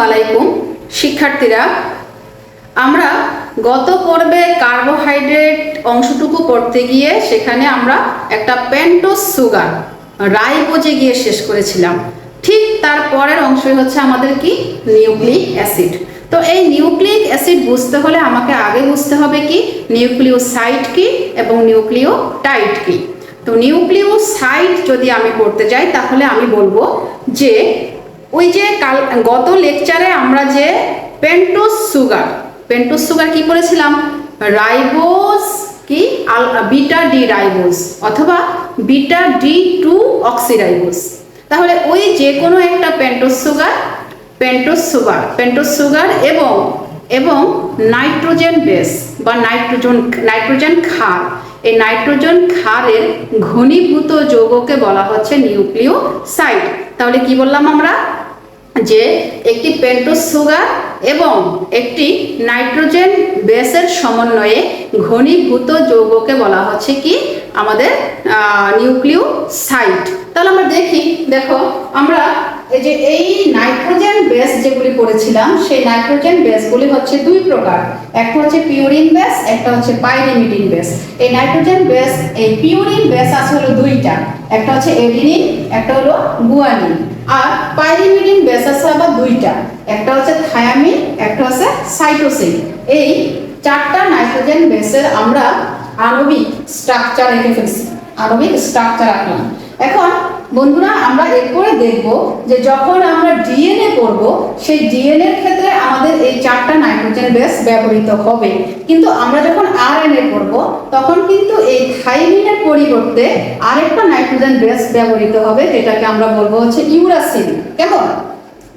আলাইকুম শিক্ষার্থীরা, আমরা গত পর্বে কার্বোহাইড্রেট অংশটুকু পড়তে গিয়ে সেখানে আমরা একটা পেন্টোজ সুগার রাইবোজে গিয়ে শেষ করেছিলাম। ঠিক তার পরের অংশই হচ্ছে আমাদের কি নিউক্লিক অ্যাসিড। তো এই নিউক্লিক অ্যাসিড বুঝতে হলে আমাকে আগে বুঝতে হবে কি নিউক্লিওসাইড কি এবং নিউক্লিওটাইড কি। তো নিউক্লিওসাইড যদি আমি পড়তে যাই তাহলে আমি বলবো যে ওই যে গত লেকচারে আমরা যে পেন্টোজ সুগার কি করেছিলাম, রাইবোজ কি বিটা ডি রাইবোজ অথবা বিটা ডি টু অক্সিরাইবোজ। তাহলে ওই যে কোনো একটা পেন্টোজ সুগার এবং নাইট্রোজেন বেস বা নাইট্রোজেন ক্ষার, এই নাইট্রোজেন ক্ষারের ঘনীভূত যৌগকে বলা হচ্ছে নিউক্লিওসাইড। তাহলে কি বললাম আমরা, যে একটি পেন্টোজ সুগার এবং একটি নাইট্রোজেন বেসের সমন্বয়ে ঘনীভূত যৌগকে বলা হচ্ছে কি আমাদের নিউক্লিওসাইড। তাহলে আমরা দেখো আমরা এই নাইট্রোজেন বেস যেগুলি পড়েছিলাম সেই নাইট্রোজেন বেসগুলি হচ্ছে দুই প্রকার, একটা হচ্ছে পিউরিন বেস, একটা হচ্ছে পাইরিমিডিন বেস। এই নাইট্রোজেন বেস, এই পিউরিন বেস আছে হলো দুইটা, একটা হচ্ছে এডিনিন, একটা হলো গুয়ানিন। আর পাইরিমিডিন বেস আছে আবার দুইটা, একটা হচ্ছে থায়ামিন, একটা হচ্ছে সাইটোসিন। এই চারটা নাইট্রোজেন বেসের আমরা আণবিক স্ট্রাকচার আঁকলাম। এখন বন্ধুরা আমরা এরপরে দেখব যে যখন আমরা ডিএনএ পড়ব সেই ডিএনএ এর ক্ষেত্রে আমাদের এই চারটা নাইট্রোজেন বেস ব্যবহৃত হবে, কিন্তু আমরা যখন আরএনএ পড়ব তখন কিন্তু এই থাইমিনের পরিবর্তে আরেকটা নাইট্রোজেন বেস ব্যবহৃত হবে, যেটাকে আমরা বলবো হচ্ছে ইউরাসিন। কেমন?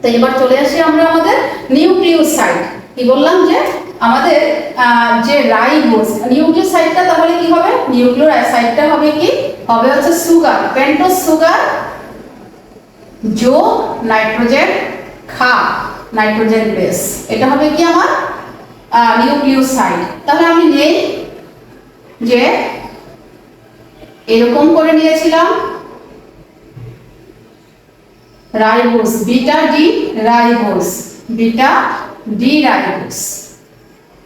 তো এবার চলে আসি আমরা আমাদের নিউক্লিওসাইড। কি বললাম যে আমাদের যে রাইবোজ নিউক্লিওসাইডটা, তাহলে কি হবে, নিউক্লিওসাইডটা হবে কি হবে হচ্ছে সুগার, পেন্টোজ সুগার যোগ নাইট্রোজেন ক্ষার, নাইট্রোজেন বেস, এটা হবে কি আমার নিউক্লিওসাইড। তাহলে আমি নেই যে এরকম করে নিয়েছিলাম রাইবোজ, বিটা ডি রাইবোজ,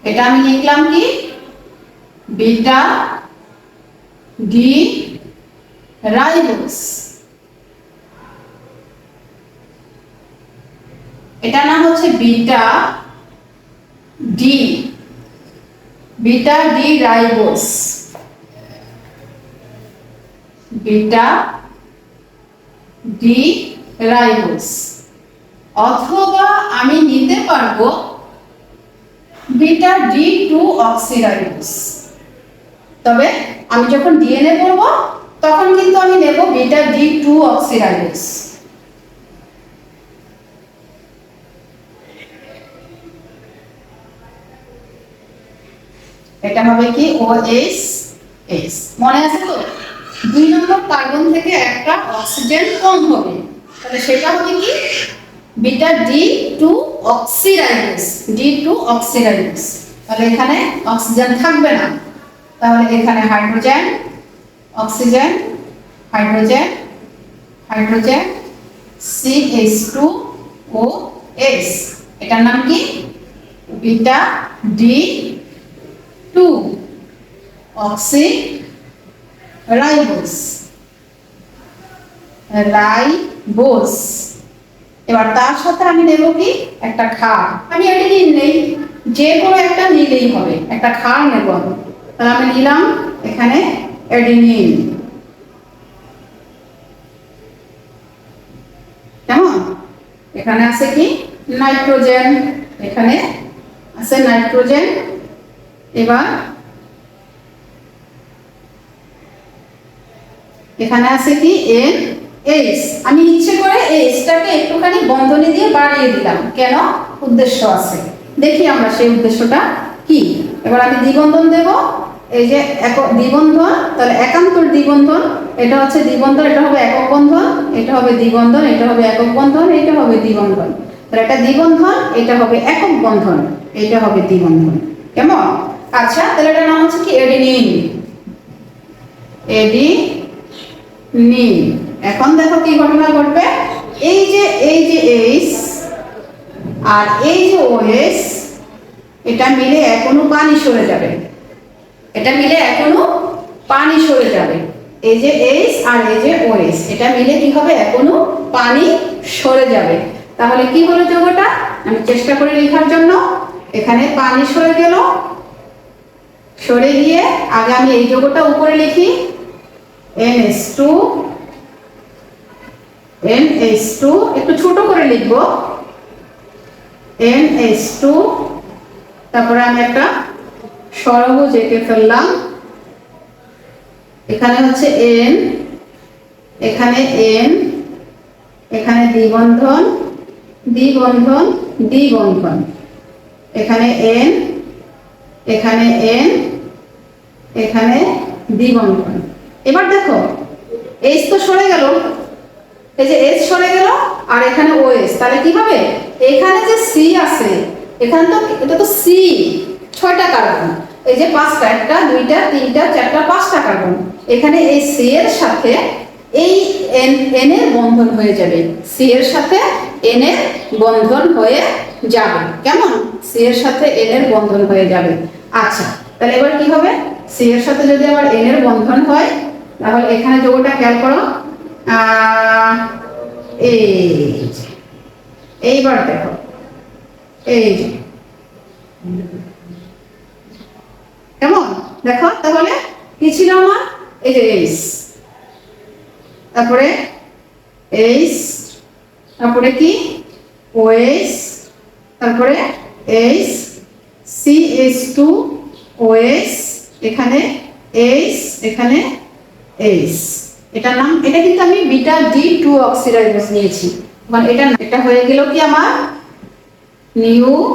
এটা আমি লিখলাম কি বিটা ডি রাইবোজ। এটা নাম হচ্ছে beta D ribose, beta D ribose. অথবা আমি নিতে পারবো বিটা ডি টু অক্সিরাইবোজ। তবে আমি যখন ডিএনএ পড়ব তখন কিন্তু আমি নেব বিটা ডি টু অক্সিরাইবোজ। এটা হবে কি OH, মনে আছে তো? 2 নম্বর কার্বন থেকে একটা অক্সিজেন কম হবে, তাহলে সেটা হবে কি বিটা ডি টু অক্সিরাইবোজ, তাহলে এখানে অক্সিজেন থাকবে না, তাহলে এখানে হাইড্রোজেন, অক্সিজেন, হাইড্রোজেন CH2OH, এটার নাম কি বিটা ডি টু অক্সিরাইবোজ। এবার তার সাথে আমি নেব কি একটা ক্ষার, আমি এডিনিন নেই, যে কোনো একটা নিলেই হবে, একটা ক্ষার নেব আমি। তাহলে আমি নিলাম এখানে এডিনিন। কেমন? এখানে আছে কি নাইট্রোজেন, এখানে আছে নাইট্রোজেন। এবার এখানে আছে কি NH, আমি ইচ্ছে করে এইচটাকে একটুখানি বন্ধনী দিয়ে বাড়িয়ে দিলাম, কেন? উদ্দেশ্য আছে, দেখি আমরা সেই উদ্দেশ্যটা কি। এবার আমি দ্বিবন্ধন দেব, এই যে দ্বিবন্ধন, তাহলে একান্তর দ্বিবন্ধন, এটা হচ্ছে দ্বিবন্ধন, এটা হবে একক বন্ধন, এটা হবে দ্বিবন্ধন, এটা হবে একক বন্ধন, এটা হবে দ্বিবন্ধন। তাহলে এটা দ্বিবন্ধন, এটা হবে একক বন্ধন, এটা হবে দ্বিবন্ধন। কেমন? আচ্ছা, তাহলে এটার নাম হচ্ছে কি এডিনিন। এখন দেখো কি ঘটনা ঘটবে, এই যে এইচ আর এই যে OS, এটা মিলে এখনো পানি সরে যাবে, এটা মিলে এখনো পানি সরে যাবে। এই যে H আর এই যে OS, এটা মিলে কি হবে, এখনো পানি সরে যাবে। তাহলে কি হলো যৌগটা, আমি চেষ্টা করে লেখার জন্য, এখানে পানি সরে গেল, সরে গিয়ে আগে আমি এই যৌগটা উপরে লিখি, NH2, একটু ছোট করে লিখব, NH2, তারপরে আমি একটা ষড়ভুজ এঁকে ফেললাম, এখানে হচ্ছে N, এখানে N, এখানে দ্বিবন্ধন দ্বিবন্ধন দ্বিবন্ধন, এখানে N, এখানে N, এখানে দ্বিবন্ধন। এবার দেখো H তো সরে গেল, এই যে H সরে গেল আর এখানে OS, তাহলে কি হবে, এখানে যে C আছে, এখানে তো এটা তো C, 6টা কার্বন, এই যে 5টা, 1টা 2টা 3টা 4টা 5টা কার্বন, এখানে এই C এর সাথে এই N এর বন্ধন হয়ে যাবে, C এর সাথে N এর বন্ধন হয়ে যাবে। কেমন, C এর সাথে N এর বন্ধন হয়ে যাবে। আচ্ছা, তাহলে এবার কি হবে, C এর সাথে যদি আবার N এর বন্ধন হয়, তাহলে এখানে যৌগটা খেয়াল করো, এইবার দেখো, এই যে কেমন, দেখো তাহলে কি ছিল আমার, এই যে H, তারপরে H, তারপরে কি OH, তারপরে H, CH2 OH, এখানে H, এখানে H, এটা নাম, এটা কিন্তু আমি বিটা D2 অক্সিডাইজ নিয়েছি, মানে এটা হয়ে গেল কি আমার নিউক্লিওসাইড,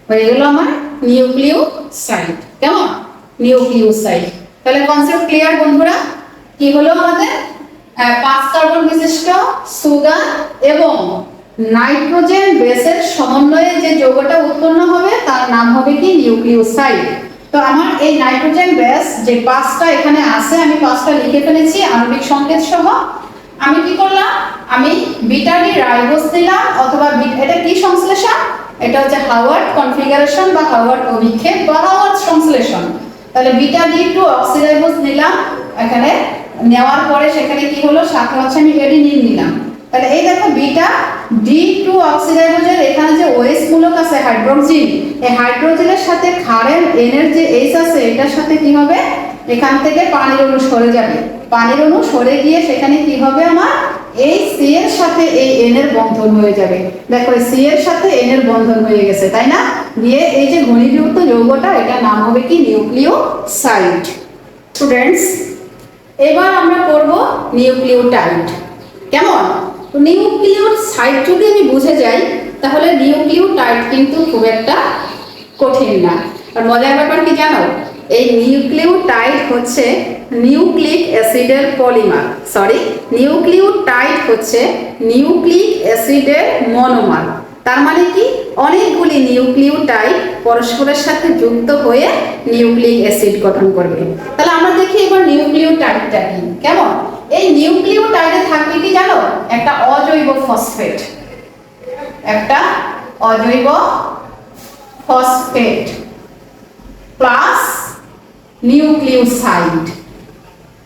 হয়ে গেল আমার নিউক্লিওসাইড। কেমন, নিউক্লিওসাইড। তাহলে কনসেপ্ট ক্লিয়ার বন্ধুরা, কি হলো আমাদের 5 কার্বন বিশিষ্ট সুগার এবং নাইট্রোজেন বেসের সমন্বয়ে যে যৌগটা উৎপন্ন হবে তার নাম হবে কি, নিউক্লিওসাইড। তো আমার এই নাইট্রোজেন বেস যে 5টা এখানে আছে, আমি 5টা লিখে ফেলেছি আণবিক সংকেত সহ। আমি কি করলাম, আমি বিটা ডি রাইবোজ দিলাম, অথবা এটা কি সংশ্লেষণ, এটা হচ্ছে হাওয়ার্ড কনফিগারেশন বা হাওয়ার্ড অভিক্ষেপ বা হাওয়ার্ড সংশ্লেষণ। তাহলে বিটা D2 অক্সিরাইবোজ নিলাম, এখানে নেওয়ার পরে সেখানে কি হলো, সাথে হচ্ছে আমি এডিনিন নিলাম। তাহলে এই দেখো বিটা D2 অক্সিরাইবোজের এখানে যে OH মূলক আছে হাইড্রোজেন, এই হাইড্রোজেনের সাথে ক্ষারের N এর যে H আছে, এটার সাথে কি হবে, এখান থেকে পানির অণু সরে যাবে, পানির অণু সরে গিয়ে সেখানে কি হবে, আমার এই C এর সাথে এই N এর বন্ধন হয়ে যাবে। দেখো এই C এর সাথে N এর বন্ধন হয়ে গেছে, তাই না, দিয়ে এই যে ঘনীভূত যৌগটা, এটা নাম হবে কি, নিউক্লিওসাইড। স্টুডেন্টস, এবার আমরা করব নিউক্লিওটাইড। কেমন, তো নিউক্লিওসাইড যদি আমি বুঝে যাই, তাহলে নিউক্লিওটাইড কিন্তু খুব একটা কঠিন না। আর মজার ব্যাপার কি জানো, এই নিউক্লিওটাইড হচ্ছে নিউক্লিক অ্যাসিডের পলিমার, নিউক্লিওটাইড হচ্ছে নিউক্লিক অ্যাসিডের মনোমার। তার মানে কি, অনেকগুলি নিউক্লিওটাইড পরস্পরের সাথে যুক্ত হয়ে নিউক্লিক অ্যাসিড গঠন করবে। তাহলে আমরা দেখি এবার নিউক্লিওটাইডটা কি। কেমন, এই নিউক্লিওটাইডে থাকবে কি জানো, একটা অজৈব ফসফেট, একটা অজৈব ফসফেট প্লাস নিউক্লিওসাইড।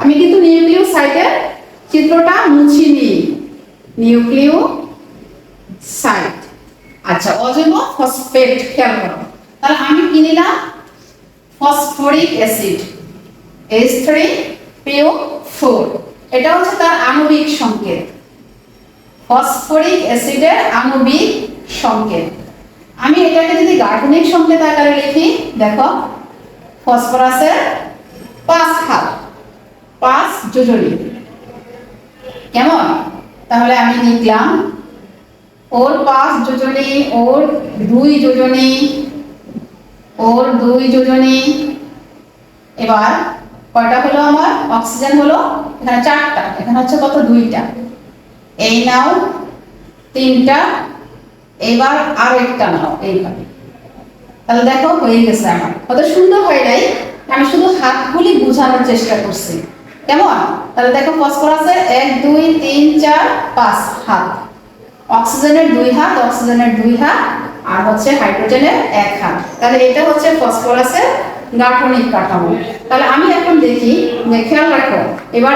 আমি কিন্তু নিউক্লিওসাইডের চিত্রটা মুছি নিই, নিউক্লিওসাইড। আচ্ছা, অজৈব ফসফেট খেয়াল করো, তাহলে আমি কি নিলাম, ফসফরিক অ্যাসিড H3PO4, এটা হচ্ছে তার আণবিক সংকেত, ফসফরিক অ্যাসিডের আণবিক সংকেত। আমি এটাকে যদি গাঠনিক সংকেত আকারে লিখি, দেখো ফসফরাসের 5 হাত, 5 যোজনী। কেমন, তাহলে আমি লিখলাম ওর 5 যোজনী, ওর 2 যোজনী, ওর 2 যোজনী। এবার কয়টা হলো আমার, অক্সিজেন হলো এখানে 4টা, এখানে হচ্ছে কত, 2টা। এই নাও 3টা, এবার আর একটা নাও, এইভাবে। তাহলে দেখো হয়ে গেছে আমার, কত সুন্দর হয় নাই, আমি শুধু হাতগুলি বোঝানোর চেষ্টা করছি। কেমন? তাহলে দেখো ফসফরাসের 1 2 3 4 5 হাত, অক্সিজেনের 2 হাত, অক্সিজেনের 2 হাত, আর হচ্ছে হাইড্রোজেনের 1 হাত। তাহলে এটা হচ্ছে ফসফরাসের গাঠনিক কাঠামো। তাহলে আমি এখন দেখি, খেয়াল রাখো, এবার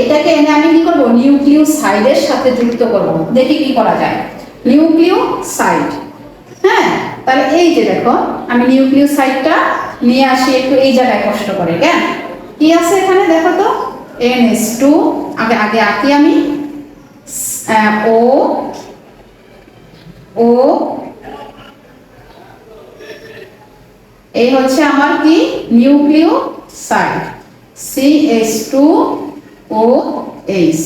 এটাকে এনে আমি কি করব, নিউক্লিওসাইডের সাথে যুক্ত করব। দেখি কি করা যায়। নিউক্লিওসাইড, হ্যাঁ, তাহলে এই যে দেখো আমি নিউক্লিওসাইডটা নিয়ে আসি একটু এই জায়গায় কষ্ট করে। কেন কি আছে এখানে দেখো তো, NH2, আগে আঁকি আমি, ও ও এই হচ্ছে আমার কি নিউক্লিওসাইড, CH2OH,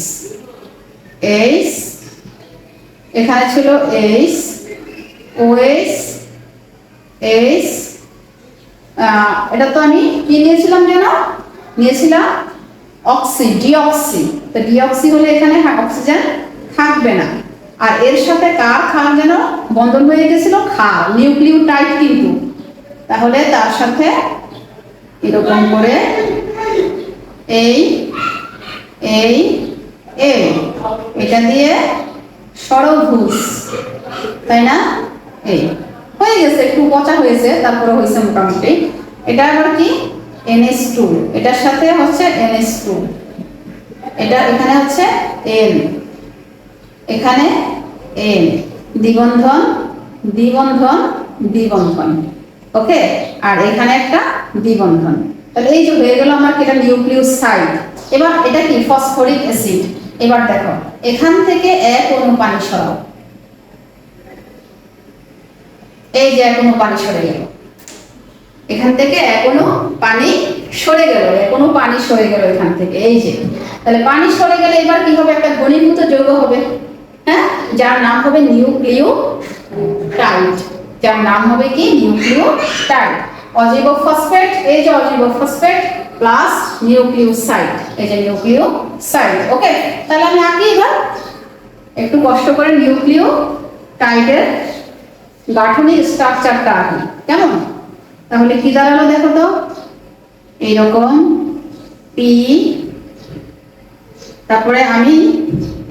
H এখানে ছিল H, OH, H, এটা তো আমি কি নিয়েছিলাম যেন, নিয়েছিলাম ডিঅক্সি। তো ডিঅক্সি হলে এখানে অক্সিজেন থাকবে না, আর এর সাথে কার খাল যেন বন্ধন হয়ে গেছিল, খাল, নিউক্লিওটাইড কিন্তু। তাহলে তার সাথে এরকম করে এই এটা দিয়ে ষড়ভুজ, তাই না? এই হয়ে গেছে, একটু পচা হয়েছে, তারপরে হয়েছে মোটামুটি। এটা আবার কি NH2, এটার সাথে হচ্ছে NH2, এটা এখানে হচ্ছে N, এখানে N, দ্বিবন্ধন দ্বিবন্ধন দ্বিবন্ধন, ওকে, আর এখানে একটা দ্বিবন্ধন। তাহলে এই যে হয়ে গেল আমার এটা নিউক্লিওসাইড। এবার এটা কি ফসফরিক অ্যাসিড। এবার দেখো এখান থেকে এক অণু পানি সরাও, এই যে এক অণু পানি সরে গেল, এখান থেকে এক অণু পানি সরে গেল, এক অণু পানি সরে গেল এখান থেকে, এই যে। তাহলে পানি সরে গেলে এবার কি হবে, একটা ঘনীভূত যৌগ হবে, হ্যাঁ, যার নাম হবে নিউক্লিওটাইড, যার নাম হবে কি নিউক্লিওটাইড। অজৈব ফসফেট, এই যে অজৈব ফসফেট প্লাস নিউক্লিওসাইড, এই যে নিউক্লিওসাইড, ওকে। তাহলে আমি আঁকি এবার একটু কষ্ট করে নিউক্লিওটাইডের গাঠনিক স্ট্রাকচারটা আঁকি, কেমন? তাহলে কি দাঁড়ালো দেখো তো, এইরকম পি, তারপরে আমি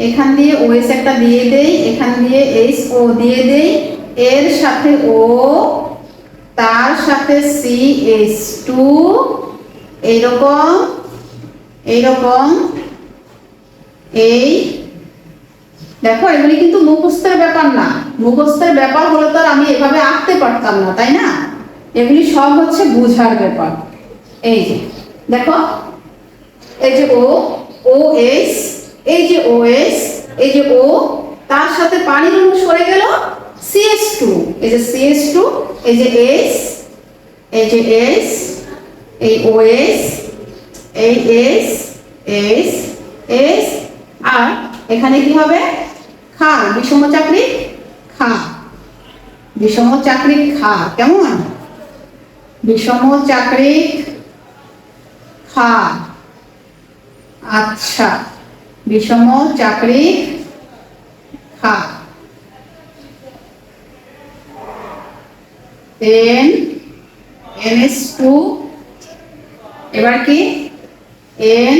এখান দিয়ে OH একটা দিয়ে দেই, এখান দিয়ে HO দিয়ে দেই, এর সাথে O, তার সাথে CH2, এইরকম এইরকম, এই দেখো এগুলি কিন্তু মুখস্থের ব্যাপার না, মুখস্থের ব্যাপার হলে তো আমি এভাবে আঁকতে পারতাম না, তাই না? এগুলি সব হচ্ছে বুঝার ব্যাপার। এই যে দেখো, এই যে OH, এই যে OH, এই যে O, তার সাথে পানির অণু সরে গেল CH2, এই যে CH2, এই যে H, এই যে H, এই OH, এই H, H, H, আর এখানে কি হবে, ক্ষার, বিষমচাক্রিক ক্ষার, বিষমচাক্রিক ক্ষার, কেমন? বিষমচাক্রিক ক্ষার, আচ্ছা, বিষমচাক্রিক ক্ষার, NH2, এবার কি N,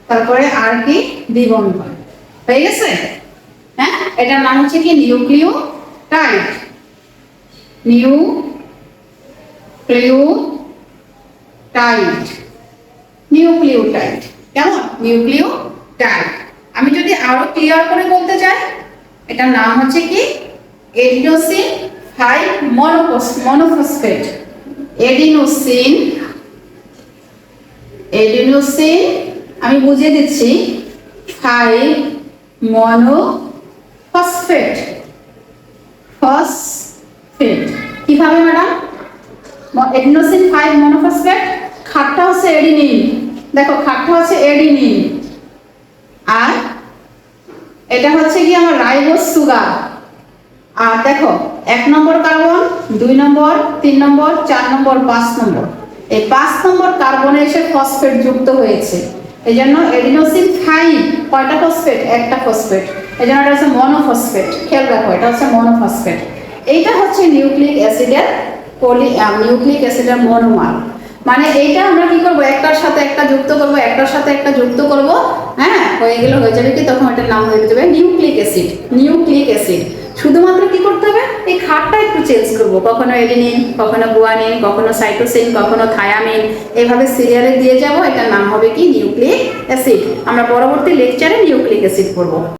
তারপরে আর কি দ্বিবন্ধন হয়ে গেছে, হ্যাঁ। এটার নাম হচ্ছে কি নিউক্লিওটাইড, নিউক্লিওটাইড, নিউক্লিওটাইড, কেমন? নিউক্লিওটাইড। আমি যদি আরো ক্লিয়ার করে বলতে চাই, এটার নাম হচ্ছে কি এডিনোসিন 5 মনোফসফেট, এডিনোসিন, এডিনোসিন আমি বুঝিয়ে দিচ্ছি, 5 মনোফসফেট, ফসফেট কিভাবে ম্যাডাম? এডিনোসিন 5 মনোফসফেট, খাটটা হচ্ছে এডিনিন, দেখো খাটটা হচ্ছে এডিনিন, আর এটা হচ্ছে কি আমার রাইবোজ সুগার। আর দেখো 1 নম্বর কার্বন, 2 নম্বর, 3 নম্বর, 4 নম্বর, 5 নম্বর, এই 5 নম্বর কার্বনে এসে ফসফেট যুক্ত হয়েছে, এই জন্য এডিনোসিন 5 কয়টা ফসফেট? একটা ফসফেট, এই জন্য এটা হচ্ছে মনোফসফেট। খেয়াল রাখো এটা হচ্ছে মনোফসফেট। এইটা হচ্ছে নিউক্লিক অ্যাসিডের নিউক্লিক অ্যাসিডের মনোমার। মানে এইটা আমরা কি করব, একটার সাথে একটা যুক্ত করব, একটার সাথে একটা যুক্ত করব, হ্যাঁ হয়ে গেলে হয়ে যাবে কি, তখন এটার নাম হয়ে যাবে নিউক্লিক অ্যাসিড। নিউক্লিক অ্যাসিড শুধুমাত্র কি করতে হবে, এই খাটটা একটু চেঞ্জ করব, কখনো এডিনিন, কখনো গুয়ানিন, কখনো সাইটোসিন, কখনো থায়ামিন, এভাবে সিরিয়ালে দিয়ে যাব, এটার নাম হবে কি নিউক্লিক অ্যাসিড। আমরা পরবর্তী লেকচারে নিউক্লিক অ্যাসিড পড়ব।